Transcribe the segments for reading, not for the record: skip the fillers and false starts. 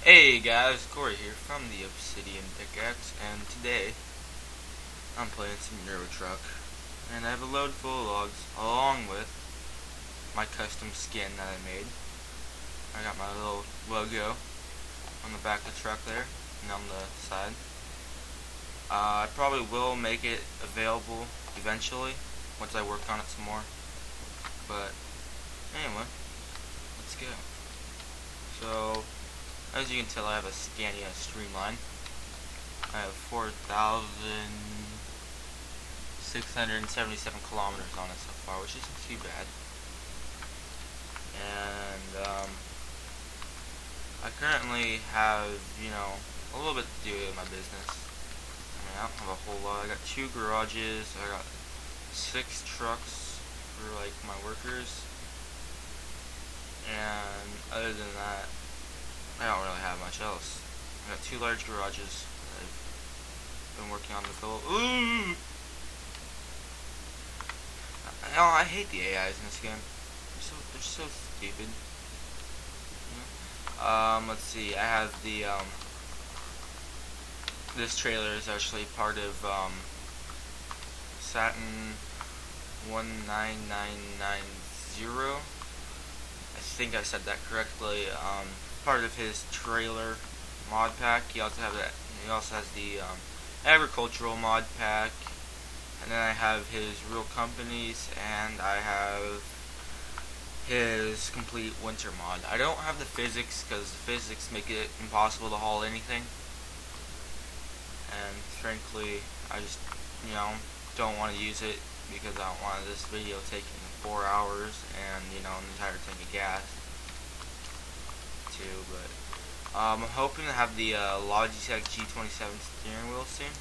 Hey guys, Corey here from the Obsidian Pickaxe, and today I'm playing some Euro Truck, and I have a load full of logs along with my custom skin that I made. I got my little logo on the back of the truck there, and on the side. I probably will make it available eventually, once I work on it some more. But anyway, let's go. So, as you can tell, I have a Scania Streamline. I have 4,677 kilometers on it so far, which isn't too bad. And I currently have, a little bit to do with my business. I don't have a whole lot. I got 2 garages. I got 6 trucks for like my workers. And other than that, I don't really have much else. I got 2 large garages that I've been working on to fill. Ooh! I hate the AIs in this game. They're so stupid. Let's see. I have the this trailer is actually part of Satin 19990. I think I said that correctly. Part of his trailer mod pack. He also has the agricultural mod pack, and then I have his real companies, and I have his complete winter mod. I don't have the physics because the physics make it impossible to haul anything, and frankly I just don't want to use it because I don't want this video taking 4 hours and an entire tank of gas too. But I'm hoping to have the Logitech G27 steering wheel soon,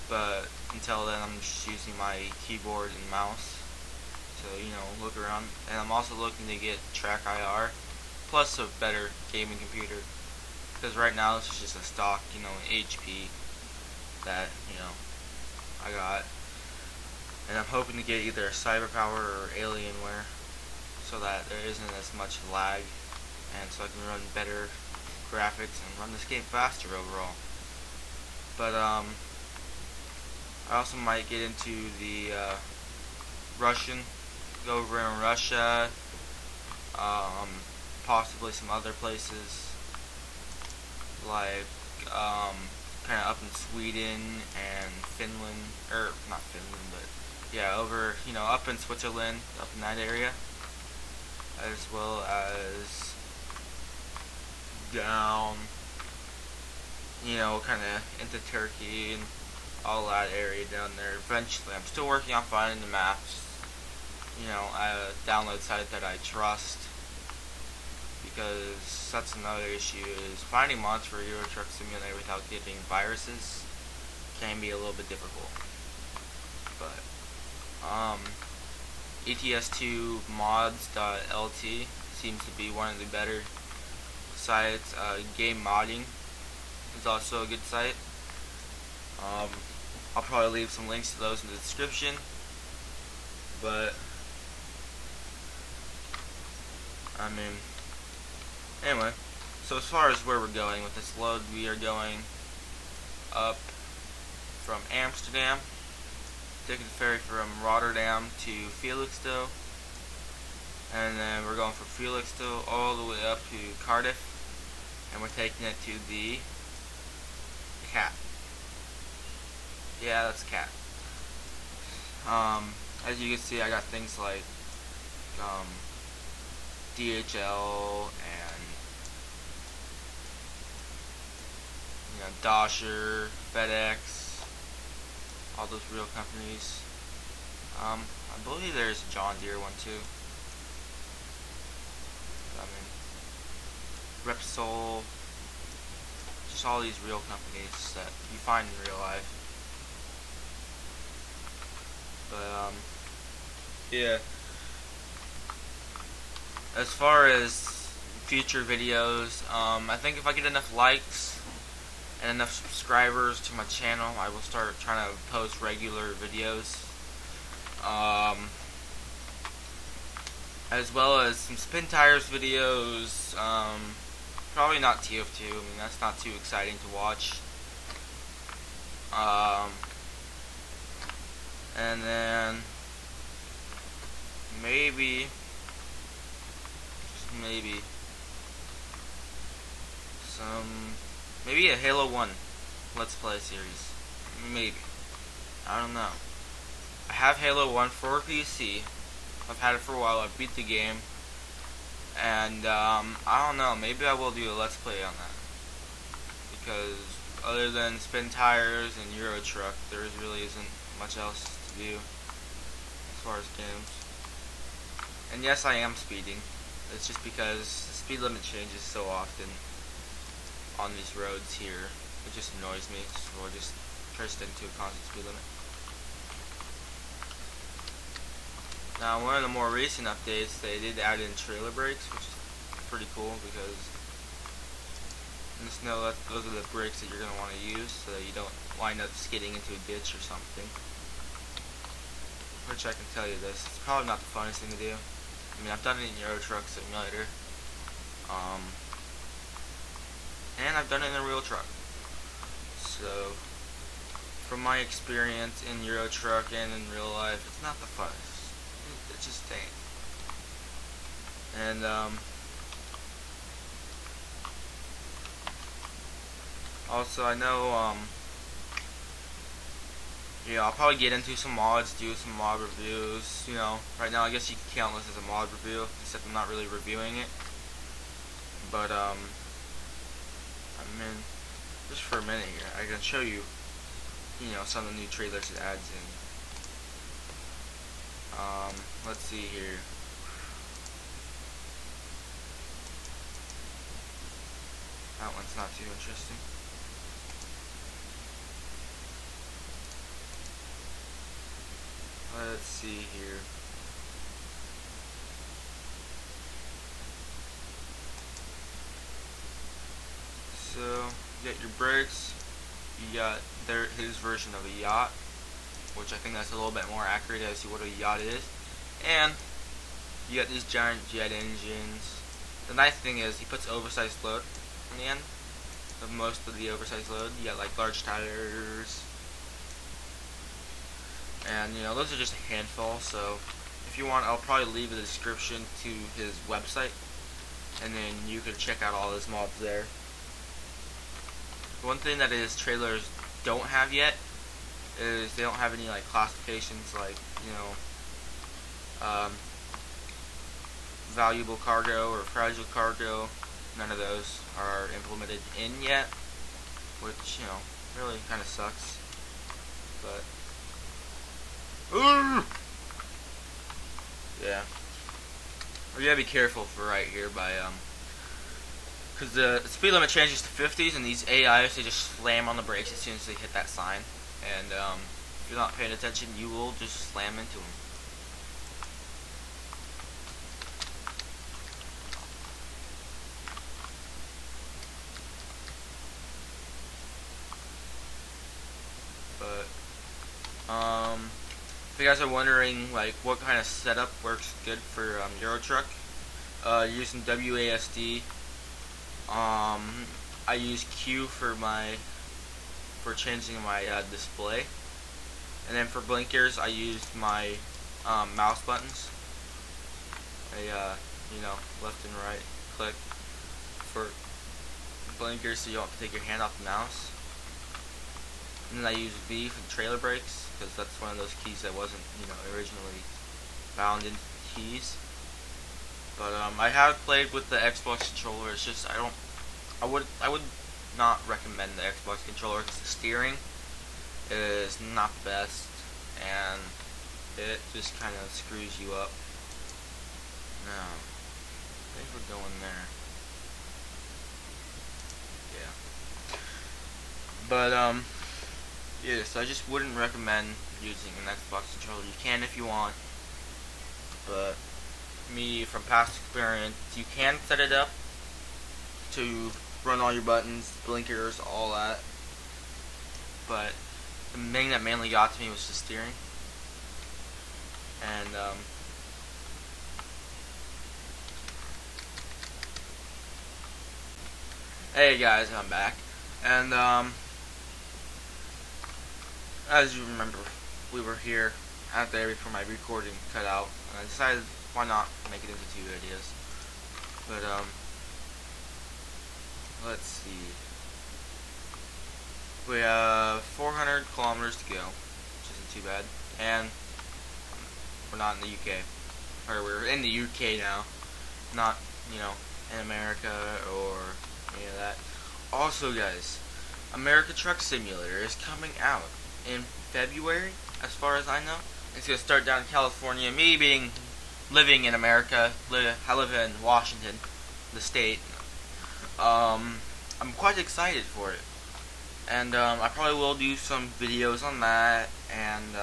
but until then I'm just using my keyboard and mouse to look around. And I'm also looking to get Track IR plus a better gaming computer, because right now this is just a stock HP that I got, and I'm hoping to get either a Cyberpower or Alienware so that there isn't as much lag, and so I can run better graphics and run this game faster overall. But I also might get into the Russian, go over in Russia, possibly some other places like kind of up in Sweden and Finland, or not Finland, but yeah, over up in Switzerland, up in that area, as well as down kind of into Turkey and all that area down there. Eventually, I'm still working on finding the maps. I download sites that I trust, because that's another issue, is finding mods for Euro Truck Simulator without getting viruses can be a little bit difficult. But ets2 mods.lt seems to be one of the better sites. Game Modding is also a good site. I'll probably leave some links to those in the description. But anyway, so as far as where we're going with this load, we are going up from Amsterdam, taking the ferry from Rotterdam to Felixstowe, and then we're going from Felixstowe all the way up to Cardiff, and we're taking it to the Cat. Yeah, that's Cat. As you can see, I got things like DHL and Dosher, FedEx, all those real companies. I believe there's a John Deere one too. Repsol, just all these real companies that you find in real life. But yeah. As far as future videos, I think if I get enough likes and enough subscribers to my channel, I will start trying to post regular videos. As well as some spin tires videos, Probably not TF2. I mean, that's not too exciting to watch. And then maybe, just maybe, maybe a Halo 1 Let's Play series. Maybe. I don't know. I have Halo 1 for PC. I've had it for a while. I beat the game. And I don't know. Maybe I will do a Let's Play on that. Because other than spin tires and Euro Truck, there really isn't much else to do as far as games. And yes, I am speeding. It's just because the speed limit changes so often on these roads here. It just annoys me, so I just try to stick to a constant speed limit. Now, one of the more recent updates, they did add in trailer brakes, which is pretty cool because just know that those are the brakes that you're going to want to use so that you don't wind up skidding into a ditch or something. Which I can tell you this, it's probably not the funnest thing to do. I mean, I've done it in Euro Truck Simulator. And I've done it in a real truck. So, from my experience in Euro Truck and in real life, it's not the funnest. It just ain't. And, also, I know, yeah, I'll probably get into some mods, do some mod reviews. You know, right now I guess you can count this as a mod review, except I'm not really reviewing it. But I mean, just for a minute here, I can show you, you know, some of the new trailers it adds in. Let's see here. That one's not too interesting. Let's see here. So, you got your brakes. You got his version of a yacht, which I think that's a little bit more accurate as to what a yacht is. And you got these giant jet engines. The nice thing is he puts oversized load on the end of most of the oversized load. You got like large tires. And you know, those are just a handful, so if you want, I'll probably leave a description to his website, and then you can check out all his mods there. One thing that his trailers don't have yet is they don't have any like classifications like, you know, valuable cargo or fragile cargo. None of those are implemented in yet, which, you know, really kind of sucks. But yeah, we gotta be careful for right here by because the speed limit changes to 50s, and these AIs, they just slam on the brakes as soon as they hit that sign, and if you're not paying attention, you will just slam into them. But if you guys are wondering like what kind of setup works good for Euro Truck, using WASD, I use Q for changing my display, and then for blinkers I used my mouse buttons. You know, left and right click for blinkers, so you don't have to take your hand off the mouse. And then I use V for the trailer brakes, because that's one of those keys that wasn't, you know, originally bound into keys. But I have played with the Xbox controller. It's just I would not recommend the Xbox controller because the steering is not the best, and it just kind of screws you up. Now, I think we're going there. Yeah. But yeah, so I just wouldn't recommend using an Xbox controller. You can if you want, but me, from past experience, you can set it up to run all your buttons, blinkers, all that. But the thing that mainly got to me was the steering. And Hey guys, I'm back, and as you remember, we were here out there before my recording cut out, and I decided why not make it into 2 videos. But let's see, we have 400 kilometers to go, which isn't too bad, and we're not in the UK, or we're in the UK now, not, you know, in America or any of that. Also guys, America Truck Simulator is coming out in February, as far as I know. It's going to start down in California. Me being living in America, I live in Washington, the state. I'm quite excited for it, and I probably will do some videos on that. And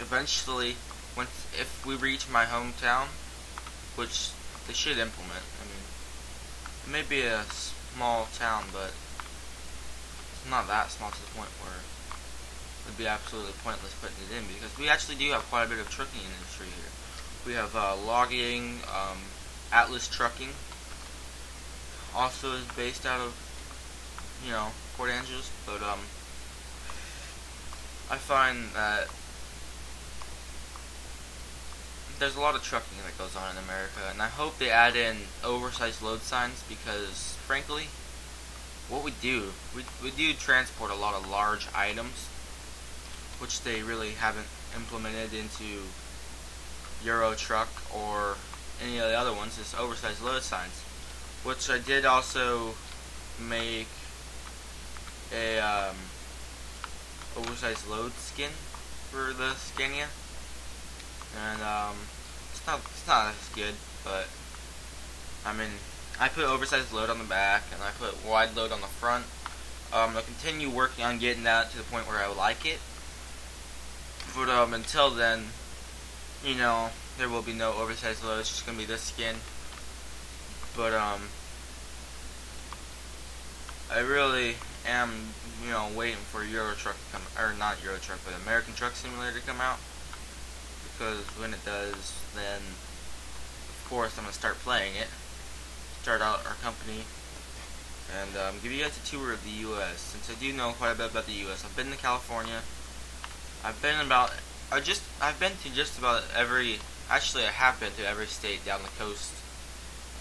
eventually, if we reach my hometown, which they should implement. I mean, it may be a small town, but it's not that small to the point where it would be absolutely pointless putting it in, because we actually do have quite a bit of trucking industry here. We have logging, Atlas Trucking also is based out of, you know, Port Angeles, but I find that there's a lot of trucking that goes on in America, and I hope they add in oversized load signs, because frankly, what we do transport a lot of large items, which they really haven't implemented into Euro Truck or any of the other ones, is oversized load signs, which I did also make a oversized load skin for the Scania, and it's not as good, but I mean, I put oversized load on the back and I put wide load on the front. I'll continue working on getting that to the point where I like it, but until then, you know, there will be no oversized load. It's just gonna be this skin. But I really am, you know, waiting for Euro Truck to come, or not Euro Truck, but American Truck Simulator to come out, because when it does, then of course I'm gonna start playing it, start out our company, and give you guys a tour of the U.S. since I do know quite a bit about the U.S. I've been to California. I've been to just about every. Actually, I have been to every state down the coast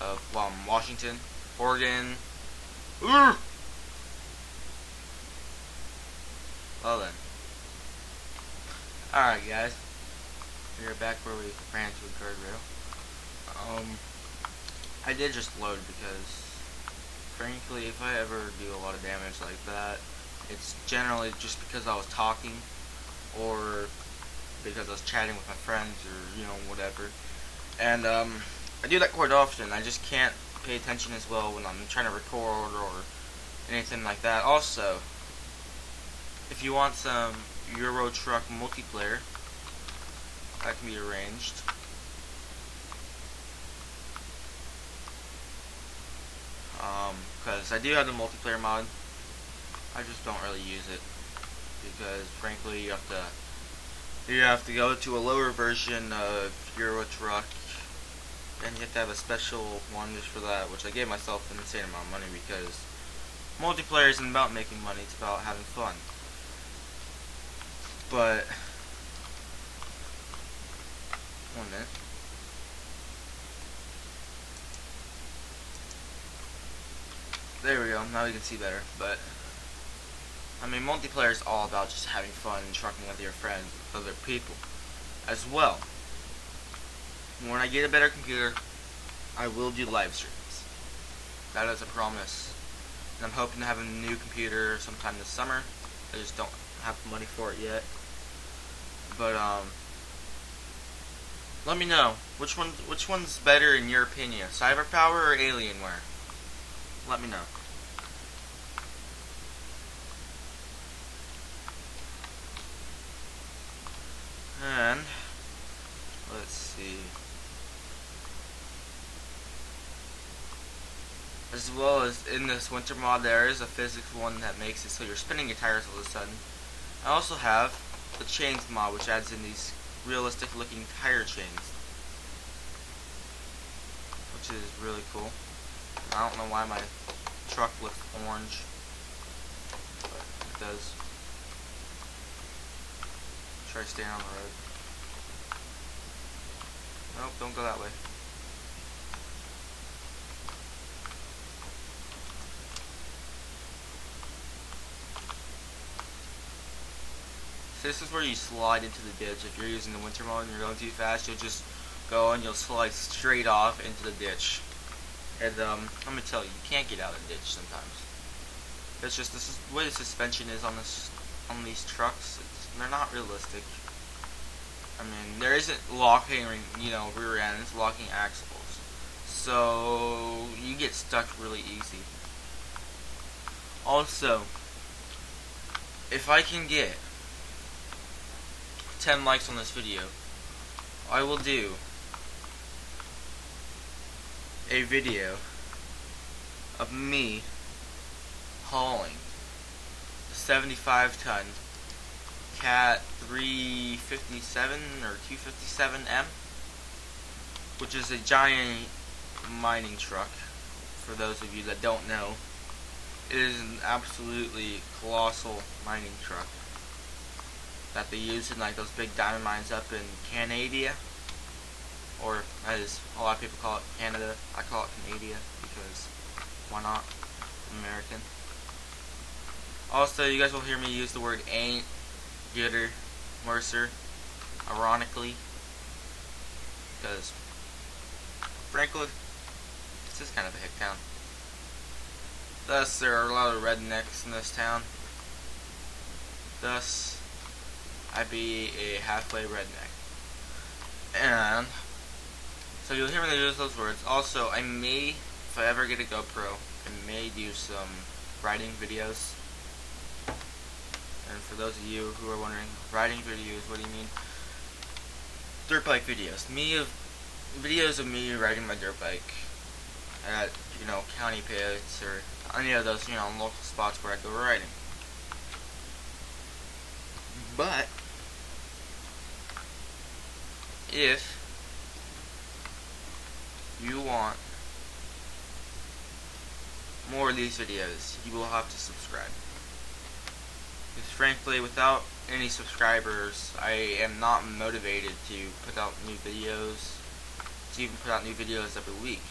of Washington, Oregon. Well then. Alright guys, we're back where we ran into a guardrail. I did just load because, frankly, if I ever do a lot of damage like that, it's generally just because I was talking, or because I was chatting with my friends, or, you know, whatever. And I do that quite often. I just can't pay attention as well when I'm trying to record or anything like that. Also, if you want some Euro Truck multiplayer, that can be arranged. Because I do have the multiplayer mod, I just don't really use it, because frankly you have to go to a lower version of Euro Truck, and you have to have a special one just for that, which I gave myself an insane amount of money, because multiplayer isn't about making money, it's about having fun. But 1 minute. There we go, now we can see better. But I mean, multiplayer is all about just having fun and trucking with your friends, with other people as well. When I get a better computer, I will do live streams. That is a promise. And I'm hoping to have a new computer sometime this summer. I just don't have the money for it yet. But let me know which one's better in your opinion, CyberPower or Alienware. Let me know. And let's see. As well as in this winter mod, there is a physics one that makes it so you're spinning your tires all of a sudden. I also have the chains mod, which adds in these realistic looking tire chains, which is really cool. I don't know why my truck looks orange, but it does. Try staying on the road. Nope, don't go that way. So this is where you slide into the ditch. If you're using the winter mode and you're going too fast, you'll just go and you'll slide straight off into the ditch. And let me tell you, you can't get out of the ditch sometimes. It's just this is the way the suspension is on these trucks. They're not realistic. I mean, there isn't locking, you know, rear ends, locking axles, so you get stuck really easy. Also, if I can get 10 likes on this video, I will do a video of me hauling the 75-ton Cat 357 or 257M, which is a giant mining truck. For those of you that don't know, it is an absolutely colossal mining truck that they use in like those big diamond mines up in Canada, or as a lot of people call it, Canada. I call it Canada because why not? I'm American. Also, you guys will hear me use the word ain't, Gitter, Mercer, ironically, because frankly, this is kind of a hick town. Thus, there are a lot of rednecks in this town. Thus, I be a halfway redneck. And so you'll hear me use those words. Also, I may, if I ever get a GoPro, I may do some riding videos. And for those of you who are wondering, riding videos, what do you mean? Dirt bike videos. Videos of me riding my dirt bike at, you know, county pits or any of those, you know, local spots where I go riding. But if you want more of these videos, you will have to subscribe. Because frankly, without any subscribers, I am not motivated to put out new videos, to even put out new videos every week.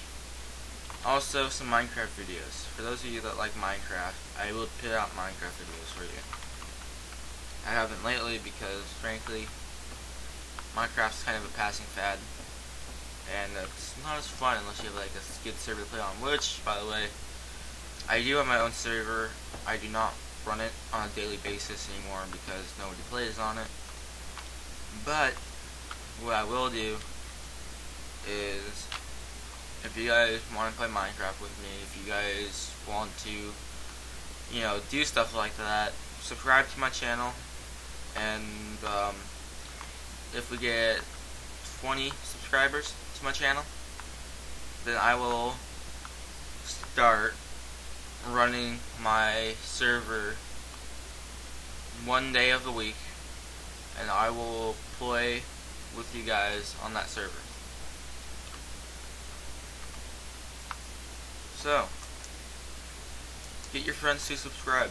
Also, some Minecraft videos. For those of you that like Minecraft, I will put out Minecraft videos for you. I haven't lately because, frankly, Minecraft's kind of a passing fad. And it's not as fun unless you have like a good server to play on, which, by the way, I do have my own server. I do not run it on a daily basis anymore because nobody plays on it. But what I will do is, if you guys want to play Minecraft with me, if you guys want to, you know, do stuff like that, subscribe to my channel. And if we get 20 subscribers to my channel, then I will start running my server one day of the week, and I will play with you guys on that server. So, get your friends to subscribe,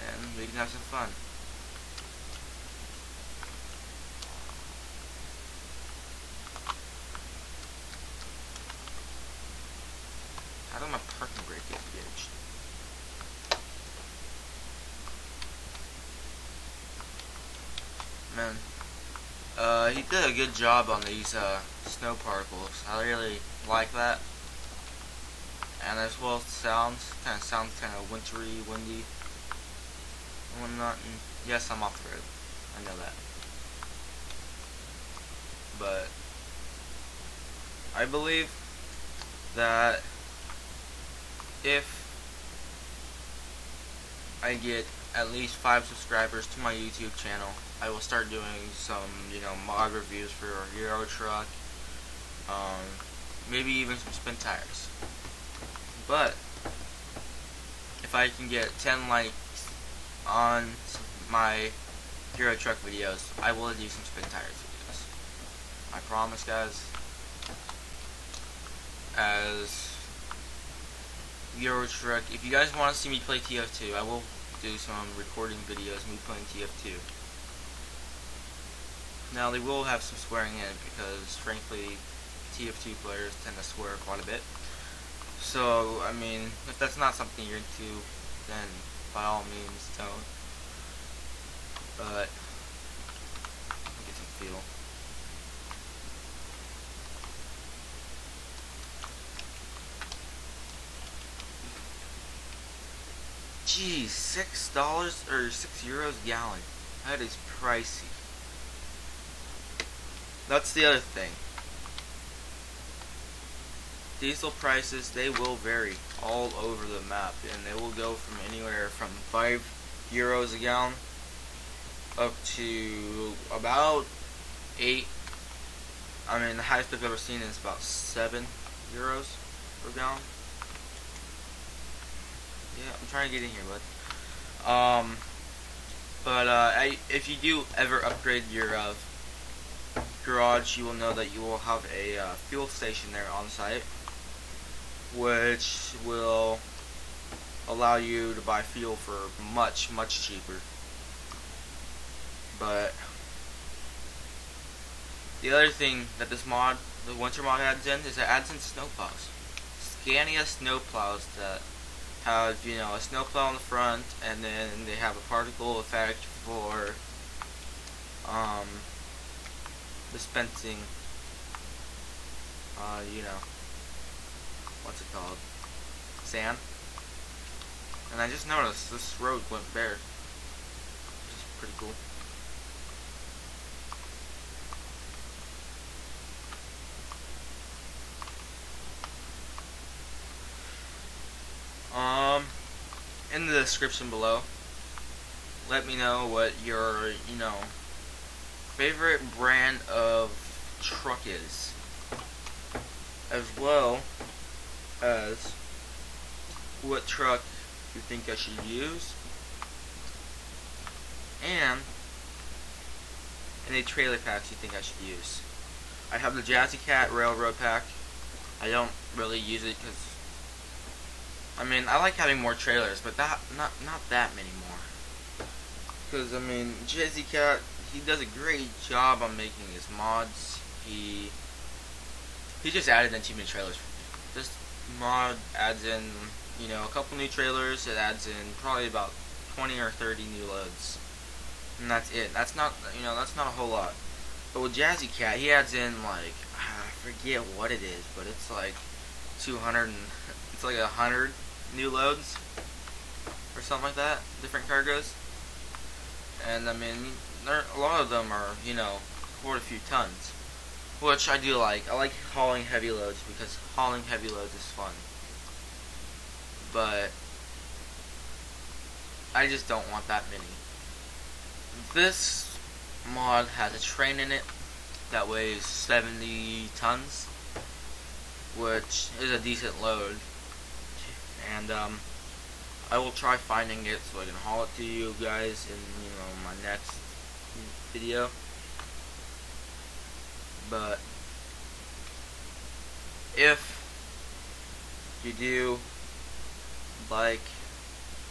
and we can have some fun. How did my parking brake get engaged? Man, he did a good job on these snow particles. I really like that. And as well as sounds kind of wintry, windy, and whatnot. And yes, I'm off the road. I know that. But I believe that if I get at least 5 subscribers to my YouTube channel, I will start doing some, you know, mod reviews for a Euro truck, maybe even some spin tires. But if I can get 10 likes on my Euro truck videos, I will do some spin tires videos. I promise, guys. As Euro Truck. If you guys want to see me play TF2, I will do some recording videos of me playing TF2. Now they will have some swearing in because frankly TF2 players tend to swear quite a bit. So I mean, if that's not something you're into, then by all means don't. But I'll get some feel. Geez, $6 or €6 a gallon. That is pricey. That's the other thing. Diesel prices, they will vary all over the map, and they will go from anywhere from €5 a gallon up to about 8. I mean, the highest I've ever seen is about €7 per gallon. Yeah, I'm trying to get in here, bud. If you do ever upgrade your garage, you will know that you will have a fuel station there on site, which will allow you to buy fuel for much cheaper. But the other thing that this mod, the winter mod, adds in is it adds in snowplows. Scania snowplows that have, you know, a snowplow on the front, and then they have a particle effect for dispensing, you know, what's it called? Sand. And I just noticed this road went bare, which is pretty cool. In the description below, let me know what your, you know, favorite brand of truck is, as well as what truck you think I should use, and any trailer packs you think I should use. I have the Jazzy Cat Railroad Pack. I don't really use it because, I mean, I like having more trailers, but not that many more. Because, I mean, Jazzy Cat, he does a great job on making his mods. He just added in too many trailers for me. This mod adds in, you know, a couple new trailers. It adds in probably about 20 or 30 new loads, and that's it. That's not, you know, that's not a whole lot. But with Jazzy Cat, he adds in, like, I forget what it is, but it's like 200 and it's like 100 new loads or something like that, different cargoes. And I mean, a lot of them are, you know, quite a few tons, which I do like. I like hauling heavy loads because hauling heavy loads is fun. But I just don't want that many. This mod has a train in it that weighs 70 tons, which is a decent load. And I will try finding it so I can haul it to you guys in, you know, my next video. But if you do like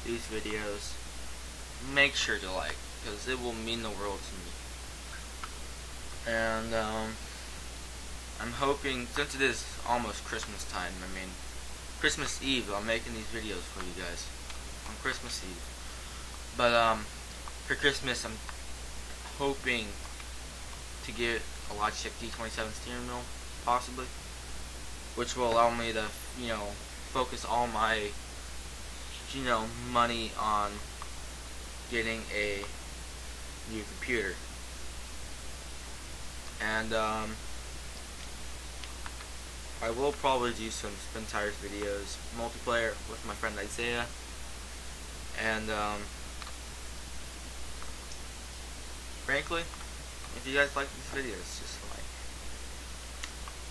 these videos, make sure to like, because it will mean the world to me. And I'm hoping, since it is almost Christmas time, I mean, Christmas Eve, I'm making these videos for you guys on Christmas Eve. But for Christmas, I'm hoping to get a Logitech D27 steering wheel, possibly, which will allow me to, you know, focus all my, you know, money on getting a new computer. And I will probably do some spin tires videos, multiplayer with my friend Isaiah, and frankly, if you guys like these videos, just like.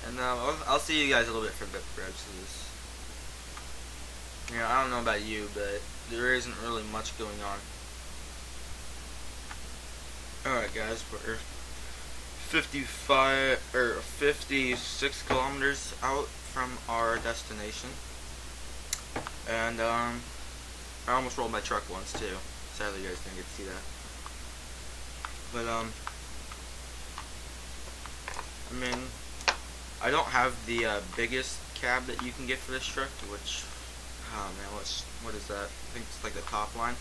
And I'll see you guys a little bit further up the road to this. You know, I don't know about you, but there isn't really much going on. Alright guys, we're 56 kilometers out from our destination. And I almost rolled my truck once too. Sadly, you guys didn't get to see that. But I mean, I don't have the biggest cab that you can get for this truck, which, oh man, what is that? I think it's like the top line.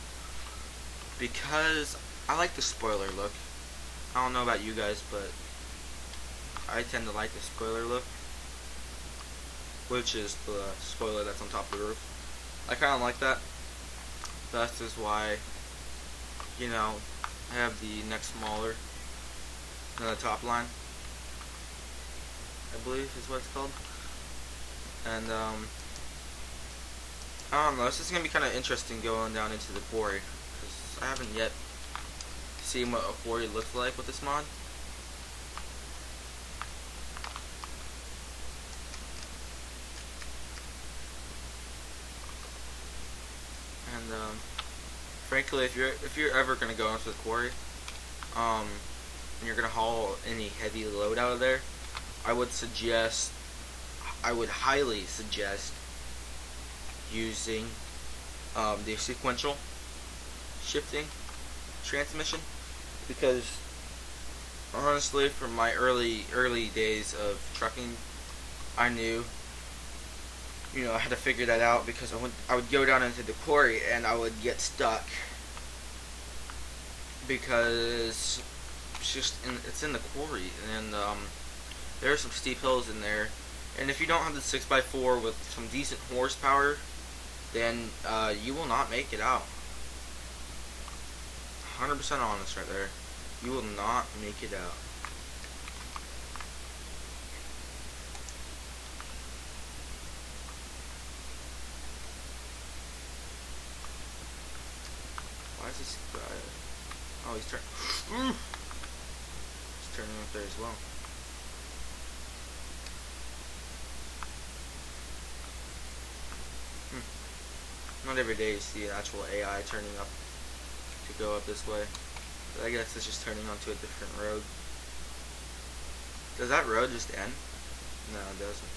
Because I like the spoiler look. I don't know about you guys, but I tend to like the spoiler look, which is the spoiler that's on top of the roof. I kind of like that. That is why, you know, I have the neck smaller than the top line, I believe is what it's called. And I don't know, this is going to be kind of interesting going down into the quarry, because I haven't yet seen what a quarry looks like with this mod. And frankly, if you're ever gonna go into the quarry, and you're gonna haul any heavy load out of there, I would highly suggest using the sequential shifting transmission, because honestly, from my early days of trucking, I knew, you know, I had to figure that out, because I would go down into the quarry and I would get stuck because it's in the quarry, and there are some steep hills in there, and if you don't have the 6x4 with some decent horsepower, then you will not make it out. 100% honest right there. You will not make it out. Why is this guy? Oh, he's turning. He's turning up there as well. Not every day you see an actual AI turning up to go up this way. But I guess it's just turning onto a different road. Does that road just end? No, it doesn't.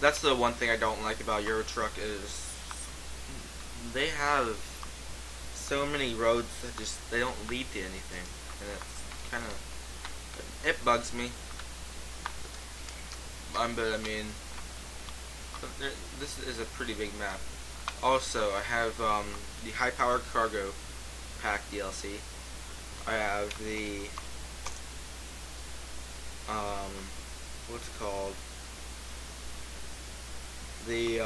That's the one thing I don't like about Euro Truck, is they have so many roads that they don't lead to anything, and it's kind of, it bugs me. But I mean, this is a pretty big map. Also, I have the high powered cargo pack DLC. I have the what's it called? The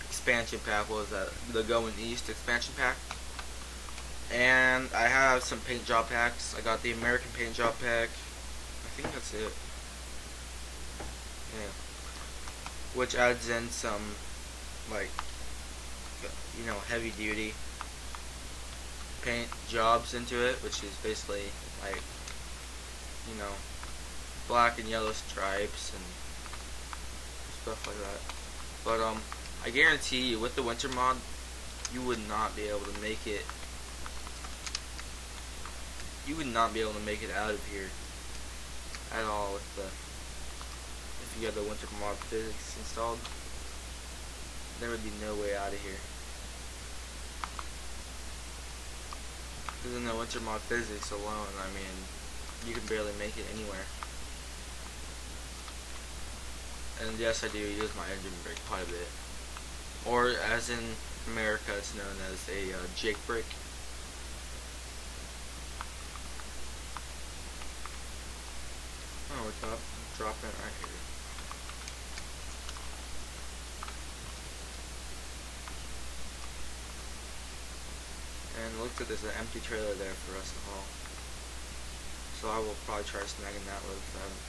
expansion pack. What was that? The Going East expansion pack. And I have some paint job packs. I got the American paint job pack. I think that's it. Yeah. Which adds in some, like, you know, heavy duty paint jobs into it, which is basically like, you know, black and yellow stripes and stuff like that. But I guarantee you, with the winter mod, you would not be able to make it. You would not be able to make it out of here at all with the, if you have the winter mod physics installed. There would be no way out of here. Because in the winter mod physics alone, I mean, you can barely make it anywhere. And yes, I do use my engine brake quite a bit. Or, as in America, it's known as a Jake brake. Oh, we're dropping it right here. And it looks like there's an empty trailer there for us to haul. So I will probably try snagging that load if I haven't.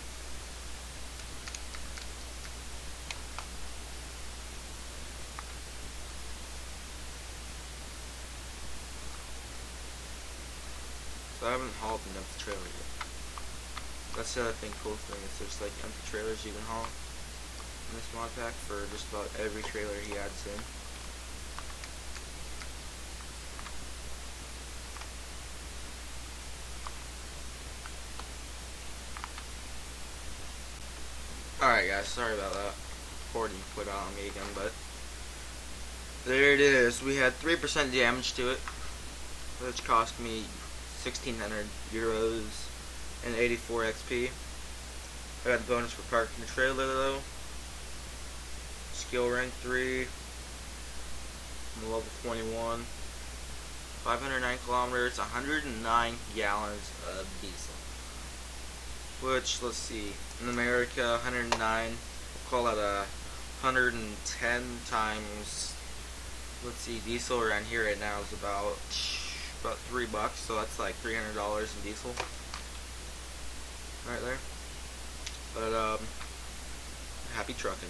So I haven't hauled an empty trailer yet. That's the other cool thing, is there's like empty trailers you can haul in this mod pack for just about every trailer he adds in. Alright guys, sorry about that. recording put on me again, but there it is. We had 3% damage to it, which cost me 1,600 euros and 84 XP. I got the bonus for parking the trailer though. Skill rank 3. I'm level 21. 509 kilometers, 109 gallons of diesel. Which, let's see, in America, 109, we'll call that 110 times, let's see, diesel around here right now is about $3, so that's like $300 in diesel. Right there. But, happy trucking.